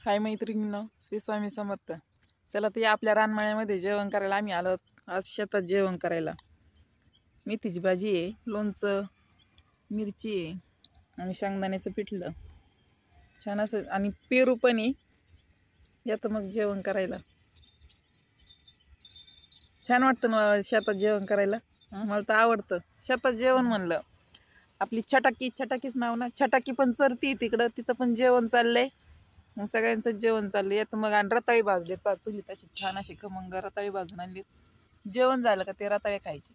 हाय मैत्रिणींनो, श्री स्वामी समर्थ. चला तर या आपल्या रानमाळ्यामध्ये जेवण करायला आम्ही आलो. आज शेतात जेवण करायला मेथीची भाजी आहे, लोणचं, मिरची आहे आणि शेंगदाण्याचं पिठलं छान असं आणि पेरू पण आहे. यात मग जेवण करायला छान वाटतं ना शेतात जेवण करायला. मला तर आवडतं शेतात जेवण. म्हणलं आपली छटाकीच नाव ना, छटाकी पण चरती तिकडं, तिचं पण जेवण चाललंय. मग सगळ्यांचं जेवण चाललंय. येतं मग आणि रताळी भाजलेत पा चुलीत, अशी छान अशी खमंग रताळी भाजून आणलीत. जेवण झालं का ते रताळे खायचे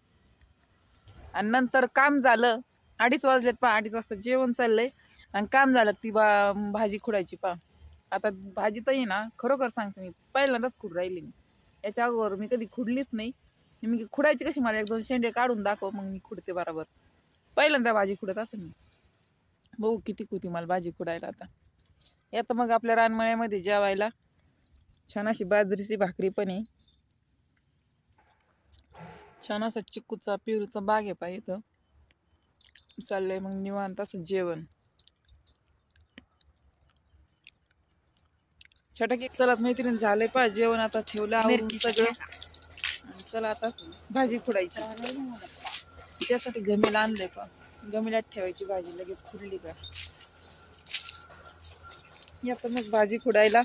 आणि नंतर काम झालं. 2:30 वाजलेत पा, 2:30 वाजता जेवण चाललंय आणि काम झालं ती भाजी खुडायची पा. आता भाजी तर ना, खरोखर सांगते मी पहिल्यांदाच खुड राहिली. मी याच्या अगोदर मी कधी खुडलीच नाही. मी खुडायची कशी, मला 1-2 शेंडे काढून दाखव मग मी खुडते बरोबर. पहिल्यांदा भाजी खुडत असं मी बघू किती कुती मला भाजी खुडायला. आता येतं मग आपल्या रानमळ्यामध्ये जेवायला छान अशी बाजरीची भाकरी पण आहे. छान असा चिक्कूचा पेरूचा बाग आहे पा इथं. चाललंय मग निवांत असं जेवण. छटाक चलात मैत्रीण झालंय पा जेवण. आता ठेवलं आवरून सगळं. चला आता भाजी खुडायची. त्यासाठी गमीला आणलंय पा. गमीलात ठेवायची भाजी, लगेच खुडली का आता मग भाजी खुडायला.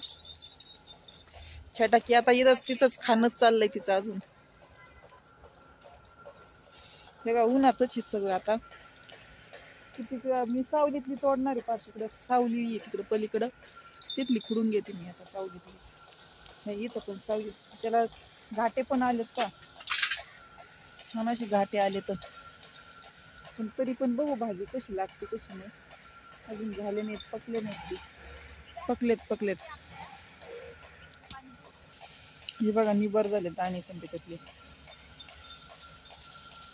छटाकी आता इथंच तिचंच खाणंच चाललंय तिचं अजून. हे बघा उन्हातच सगळं. आता किती मी सावलीतली तोडणार आहे पा. तिकडं सावली आहे तिकडं पलीकडं, तिथली खुडून घेते मी आता सावलीतलीच. नाही इथं पण सावली, त्याला घाटे पण आलेत का, छान अशी घाटे आले. तर पण तरी पण बघू भाजी कशी लागते कशी नाही. अजून झाले नाहीत, पकले नाहीत. पकलेत हे बघा निबर झाले दाणे पण त्याच्यातले.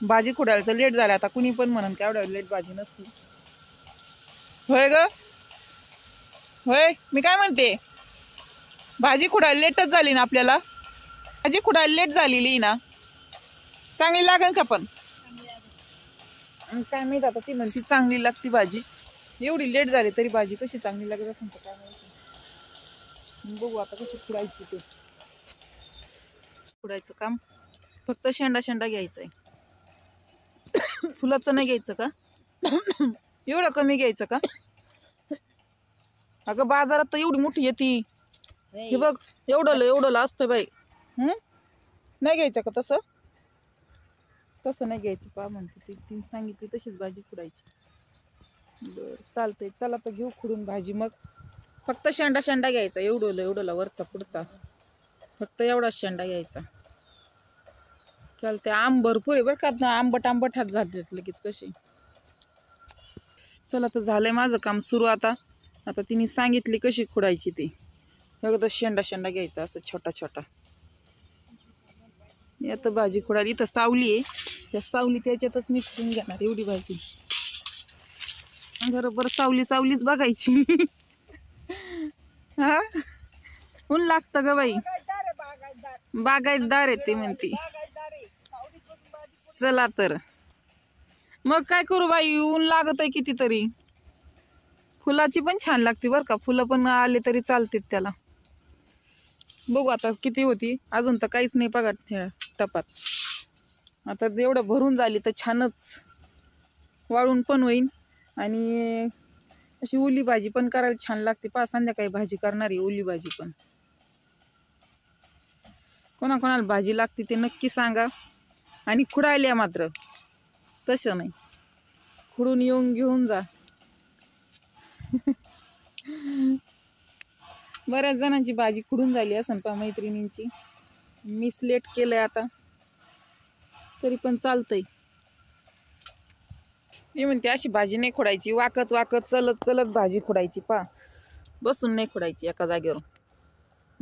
भाजी खुडायला तर लेट झाला. आता कुणी पण म्हणून की एवढ्या लेट भाजी नसती. होय ग होय, मी काय म्हणते, भाजी खुडायला लेटच झाली ना आपल्याला. भाजी खुडायला लेट झालेली ना, चांगली लागेल का पण काय माहित. आता ती म्हणती चांगली लागती भाजी. एवढी लेट झाली तरी भाजी कशी चांगली लागत असेल तर काय माहिती. बघू आता कशी खुडायची. ते खुडायचं काम फक्त शेंडा घ्यायचंय. फुलाचं नाही घ्यायचं का? एवढं कमी घ्यायचं का? अगं बाजारात तर एवढी मोठी येते. हे बघ एवढं असतं बाई. नाही घ्यायचं का तसं? तसं नाही घ्यायचं पा म्हणते ती. तिने सांगितली तशीच भाजी खुडायची. बरं चालतंय. चला तर घेऊ खुडून भाजी. मग फक्त शेंडा घ्यायचा. एवढं वरचा पुढचा फक्त एवढाच शेंडा घ्यायचा. चालते. आंब भरपूर आहे बरं का. आंबट हात झाले लगेच कसे. चला तर झालंय माझं काम सुरू. आता तिने सांगितली कशी खुडायची ती. बघा शेंडा घ्यायचा असं छोटा. आता भाजी खुडायला इथं सावली आहे. त्या सावली त्याच्यातच मी खुडून घेणार एवढी भाजी. बरोबर सावलीच बघायची. हा ऊन लागतं ग बाई. बागायतदार आहे ते म्हणते. चला तर मग काय करू बाई, ऊन लागत आहे कितीतरी. फुलाची पण छान लागते बरं का. फुलं पण आले तरी चालतात त्याला. बघू आता किती होती. अजून तर काहीच नाही बघा टपात. आता एवढं भरून झाली तर छानच वाळून पण होईल. आणि अशी ओली भाजी पण करायला छान लागते पा. संध्याकाळी भाजी करणारी ओली भाजी पण. कोणाला भाजी लागते ते नक्की सांगा. आणि खुडायला मात्र तसं नाही, खुडून येऊन घेऊन जा. बऱ्याच जणांची भाजी खुडून झाली असं पा मैत्रिणींची. मी लेट केलंय आता तरी पण चालतंय. मी म्हणते अशी भाजी नाही खुडायची. वाकत चलत भाजी खुडायची पा. बसून नाही खुडायची एका जागेवर.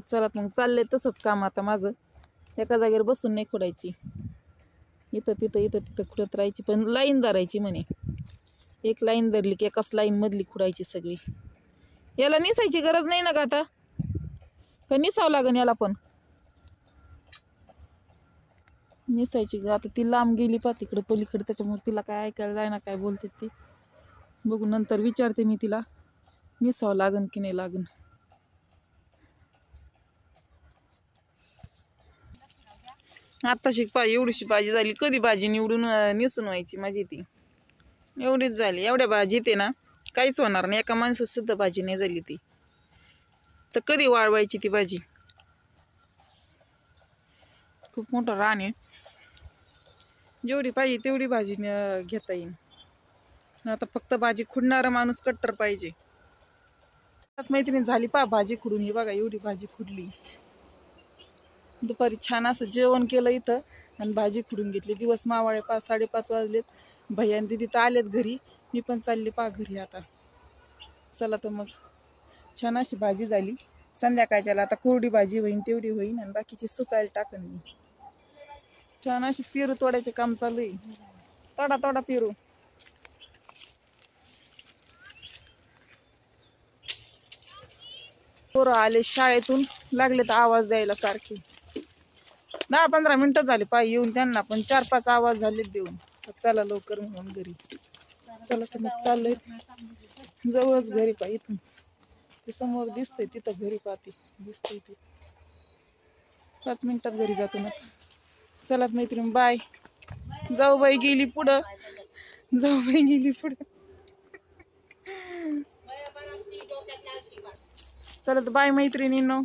चला मग चाललंय तसंच काम आता माझं. एका जागेवर बसून नाही खुडायची. इथं तिथं खुडत राहायची. पण लाईन धरायची म्हणे. एक लाईन धरली की एकाच लाईन मधली खुडायची सगळी. याला निसायची गरज नाही ना का आता, का निसावं लागेल याला पण. निसायची ग आता. ती लांब गेली पा तिकडे पलीकडे, त्याच्यामुळे तिला काय ऐकायला जाय ना काय बोलते ती. बघू नंतर विचारते मी तिला निसावं लागन की नाही लागन. आत्ताशी एवढीशी भाजी झाली. कधी भाजी निवडून निसून व्हायची माझी ती. एवढीच झाली. एवढ्या भाजीत आहे ना काहीच होणार नाही. एका माणसात सुद्धा भाजी नाही झाली ती. तर कधी वाळवायची ती भाजी. खूप मोठं रान आहे. जेवढी पाहिजे तेवढी भाजी घेता येईल. आता फक्त भाजी खुडणारा माणूस कट्टर पाहिजे. मैत्रीण झाली भाजी खुडून. ही बघा एवढी भाजी खुडली. दुपारी छान असं जेवण केलं इथं आणि भाजी खुडून घेतली. दिवस मावळे 5-5:30 वाजलेत. भैया आणि दीदी तर आलेत घरी. मी पण चालली घरी आता. चला तर मग छान अशी भाजी झाली. संध्याकाळच्याला आता कोरडी भाजी होईन तेवढी होईन आणि बाकीची सुकायला टाकन मी. छान अशी पेरू तोडायचे काम चालू आहे. तोडा पेरू. पोरं आले शाळेतून. लागले तर आवाज द्यायला सारखे. 10-15 मिनिटं झाले येऊन त्यांना पण 4-5 आवाज झाले देऊन. चला लवकर म्हणून घरी. चला तर मग चाललोय. जवळच घरी इथून ते समोर दिसतंय तिथं घरी पाहते. दिसतंय ते 5 मिनिटात घरी जातो ना. चला मैत्रीण बाय. जाऊबाई गेली पुढं. चला तर बाय मैत्रिणींनो.